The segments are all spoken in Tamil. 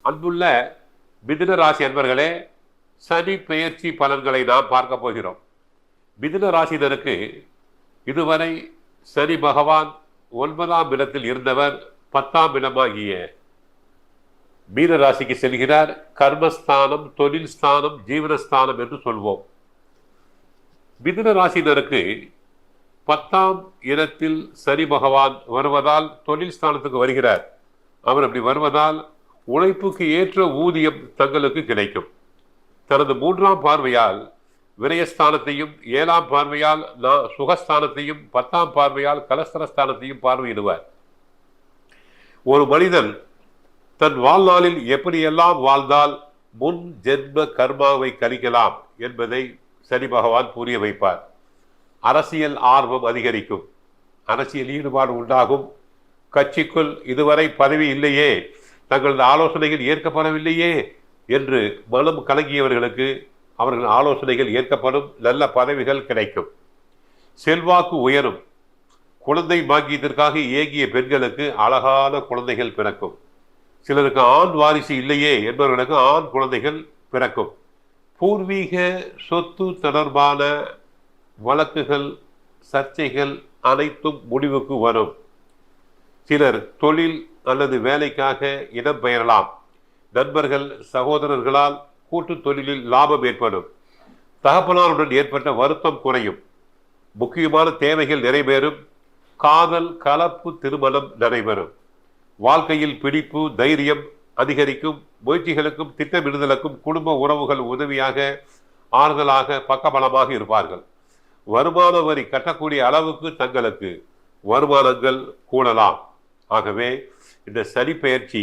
அன்புள்ள மிதுன ராசி அன்பர்களே, சனி பெயர்ச்சி பலன்களை நாம் பார்க்க போகிறோம். மிதுன ராசினருக்கு இதுவரை சனி பகவான் 9ஆம் இடத்தில் இருந்தவர் 10ஆம் இடமாகிய மீன ராசிக்கு செல்கிறார். கர்மஸ்தானம், தொழில் ஸ்தானம், ஜீவனஸ்தானம் என்று சொல்வோம். மிதுன ராசினருக்கு 10ஆம் இடத்தில் சனி பகவான் வருவதால் தொழில் ஸ்தானத்துக்கு வருகிறார். அவர் அப்படி வருவதால் உழைப்புக்கு ஏற்ற ஊதியம் தங்களுக்கு கிடைக்கும். தனது 3ஆம் பார்வையால் விரயஸ்தானத்தையும், 7ஆம் பார்வையால் சுகஸ்தானத்தையும், 10ஆம் பார்வையால் கலஸ்தரஸ்தானத்தையும் பார்வையிடுவார். ஒரு மனிதன் தன் வாழ்நாளில் எப்படியெல்லாம் வாழ்ந்தால் முன் ஜென்ம கர்மாவை கழிக்கலாம் என்பதை சனி பகவான் புரிய வைப்பார். அரசியல் ஆர்வம் அதிகரிக்கும், அரசியல் ஈடுபாடு உண்டாகும். கட்சிக்குள் இதுவரை பதவி இல்லையே, தங்களது ஆலோசனைகள் ஏற்கப்படவில்லையே என்று மனம் கலங்கியவர்களுக்கு அவர்கள் ஆலோசனைகள் ஏற்கப்படும், நல்ல பதவிகள் கிடைக்கும். செல்வாக்கு உயரும். குழந்தை பாக்கியத்திற்காக ஏகிய பெண்களுக்கு அழகான குழந்தைகள் பிறக்கும். சிலருக்கு ஆண் வாரிசு இல்லையே என்பவர்களுக்கு ஆண் குழந்தைகள் பிறக்கும். பூர்வீக சொத்து தொடர்பான வழக்குகள், சர்ச்சைகள் அனைத்தும் முடிவுக்கு வரும். சிலர் தொழில் அல்லது வேலைக்காக இடம் பெயரலாம். நண்பர்கள், சகோதரர்களால் கூட்டு தொழிலில் லாபம் ஏற்படும். தகப்பனாருடன் ஏற்பட்ட வருத்தம் குறையும். முக்கியமான தேவைகள் நிறைவேறும். காதல், கலப்பு திருமணம் நடைபெறும். வாழ்க்கையில் பிடிப்பு, தைரியம் அதிகரிக்கும். முயற்சிகளுக்கும் திட்டமிடுதலுக்கும் குடும்ப உறவுகள் உதவியாக, ஆறுதலாக, பக்கபலமாக இருப்பார்கள். வருமான வரி கட்டக்கூடிய அளவுக்கு தங்களுக்கு வருமானங்கள் கூடலாம். ஆகவே இந்த சனி பெயர்ச்சி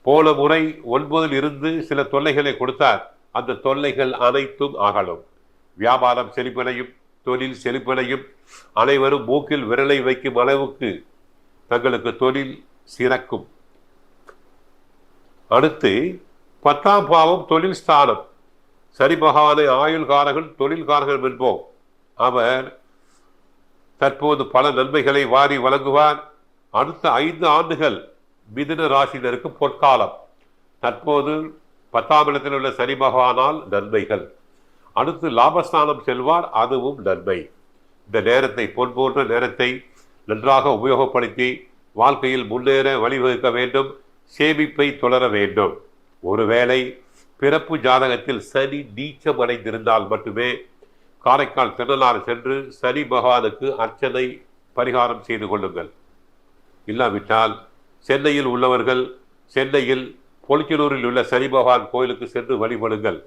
போன முறை 9இல் இருந்து சில தொல்லைகளை கொடுத்தார். அந்த தொல்லைகள் அனைத்தும் அகலும். வியாபாரம் செழிப்படையும், தொழில் செழிப்படையும். அனைவரும் மூக்கில் விரலை வைக்கும் அளவுக்கு தங்களுக்கு தொழில் சிறக்கும். அடுத்து 10ஆம் பாவம் தொழில் ஸ்தானம். சனி பகவானை ஆயுள்காரகன், தொழில்காரகன் என்போம். அவர் தற்போது பல நன்மைகளை வாரி வழங்குவார். அடுத்த 5 ஆண்டுகள் மிதுன ராசினருக்கு பொற்காலம். தற்போது 10ஆம் இடத்தில் உள்ள சனி பகவானால் நன்மைகள். அடுத்து லாபஸ்தானம் செல்வார், அதுவும் நன்மை. இந்த நேரத்தை, பொன் போன்ற நேரத்தை நன்றாக உபயோகப்படுத்தி வாழ்க்கையில் முன்னேற வழிவகுக்க வேண்டும். சேமிப்பை தொடர வேண்டும். ஒருவேளை பிறப்பு ஜாதகத்தில் சனி நீச்சம் அடைந்திருந்தால் மட்டுமே காரைக்கால் திருநள்ளாறு சென்று சனி பகவானுக்கு அர்ச்சனை பரிகாரம் செய்து கொள்ளுங்கள். இல்லாவிட்டால் சென்னையில் உள்ளவர்கள் சென்னையில் பொலிச்சலூரில் உள்ள சனி பகவான் கோயிலுக்கு சென்று வழிபடுங்கள்.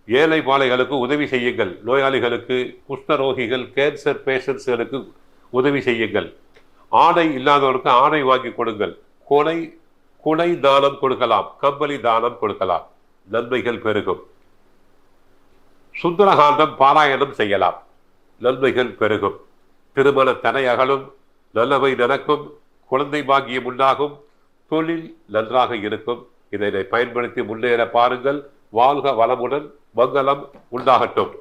ஏழை பாலைகளுக்கு உதவி செய்யுங்கள். நோயாளிகளுக்கு, குஷ்ணரோகிகள், கேன்சர் பேஷண்ட்ஸ்களுக்கு உதவி செய்யுங்கள். ஆடை இல்லாதவருக்கு ஆடை வாங்கி கொடுங்கள். குடை தானம் கொடுக்கலாம், கம்பளி தானம் கொடுக்கலாம். நன்மைகள் பெருகும். சுந்தரகாண்டம் பாராயணம் செய்யலாம், நன்மைகள் பெருகும். திருமண தடை அகலும், நல்லவை நடக்கும், குழந்தை பாக்கியம் உண்டாகும், தொழில் நன்றாக இருக்கும். இதனை பயன்படுத்தி முன்னேற பாருங்கள். வாழ்க வளமுடன், மங்களம் உண்டாகட்டும்.